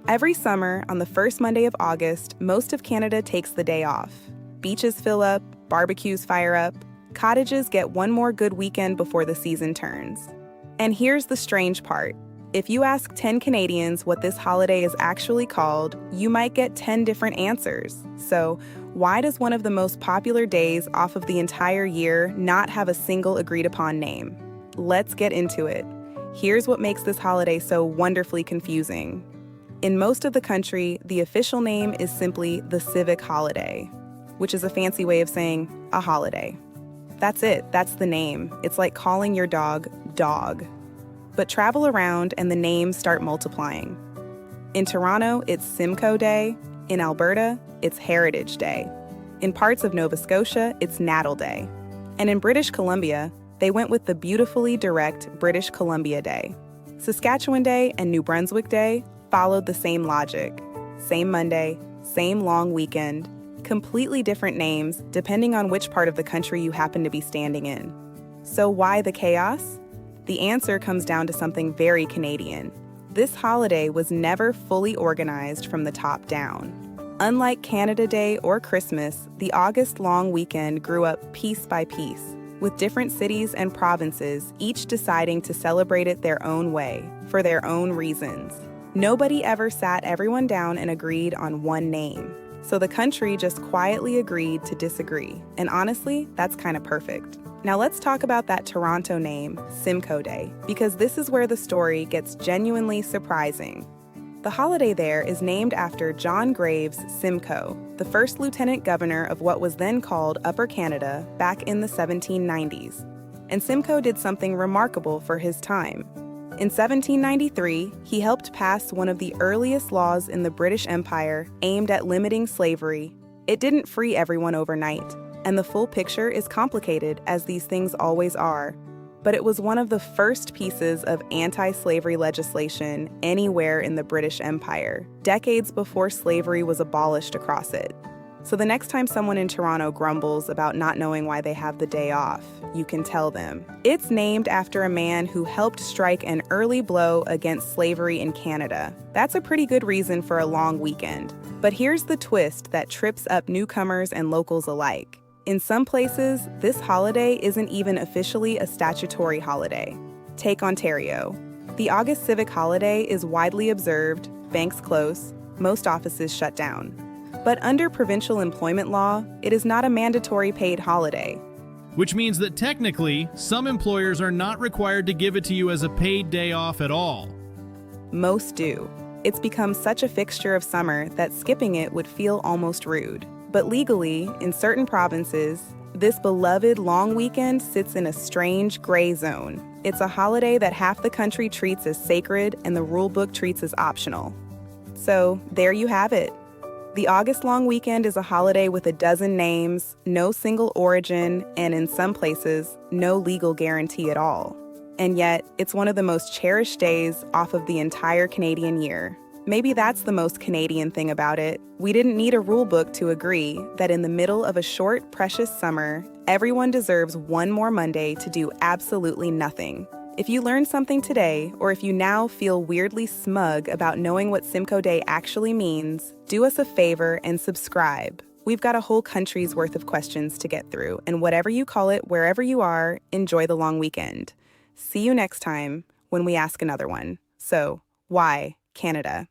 Every summer, on the first Monday of August, most of Canada takes the day off. Beaches fill up, barbecues fire up, cottages get one more good weekend before the season turns. And here's the strange part. If you ask 10 Canadians what this holiday is actually called, you might get 10 different answers. So, why does one of the most popular days off of the entire year not have a single agreed-upon name? Let's get into it. Here's what makes this holiday so wonderfully confusing. In most of the country, the official name is simply the Civic holiday, which is a fancy way of saying a holiday. That's it, that's the name. It's like calling your dog, dog. But travel around and the names start multiplying. In Toronto, it's Simcoe Day. In Alberta, it's Heritage Day. In parts of Nova Scotia, it's Natal Day. And in British Columbia, they went with the beautifully direct British Columbia Day. Saskatchewan Day and New Brunswick Day followed the same logic. Same Monday, same long weekend, completely different names depending on which part of the country you happen to be standing in. So why the chaos? The answer comes down to something very Canadian. This holiday was never fully organized from the top down. Unlike Canada Day or Christmas, the August long weekend grew up piece by piece, with different cities and provinces each deciding to celebrate it their own way, for their own reasons. Nobody ever sat everyone down and agreed on one name. So the country just quietly agreed to disagree. And honestly, that's kind of perfect. Now let's talk about that Toronto name, Simcoe Day, because this is where the story gets genuinely surprising. The holiday there is named after John Graves Simcoe, the first lieutenant governor of what was then called Upper Canada back in the 1790s. And Simcoe did something remarkable for his time. In 1793, he helped pass one of the earliest laws in the British Empire aimed at limiting slavery. It didn't free everyone overnight, and the full picture is complicated, as these things always are. But it was one of the first pieces of anti-slavery legislation anywhere in the British Empire, decades before slavery was abolished across it. So the next time someone in Toronto grumbles about not knowing why they have the day off, you can tell them, it's named after a man who helped strike an early blow against slavery in Canada. That's a pretty good reason for a long weekend. But here's the twist that trips up newcomers and locals alike. In some places, this holiday isn't even officially a statutory holiday. Take Ontario. The August Civic holiday is widely observed, banks close, most offices shut down. But under provincial employment law, it is not a mandatory paid holiday. Which means that technically, some employers are not required to give it to you as a paid day off at all. Most do. It's become such a fixture of summer that skipping it would feel almost rude. But legally, in certain provinces, this beloved long weekend sits in a strange gray zone. It's a holiday that half the country treats as sacred and the rule book treats as optional. So there you have it. The August long weekend is a holiday with a dozen names, no single origin, and in some places, no legal guarantee at all. And yet, it's one of the most cherished days off of the entire Canadian year. Maybe that's the most Canadian thing about it. We didn't need a rule book to agree that in the middle of a short, precious summer, everyone deserves one more Monday to do absolutely nothing. If you learned something today, or if you now feel weirdly smug about knowing what Simcoe Day actually means, do us a favor and subscribe. We've got a whole country's worth of questions to get through, and whatever you call it, wherever you are, enjoy the long weekend. See you next time when we ask another one. So, why Canada?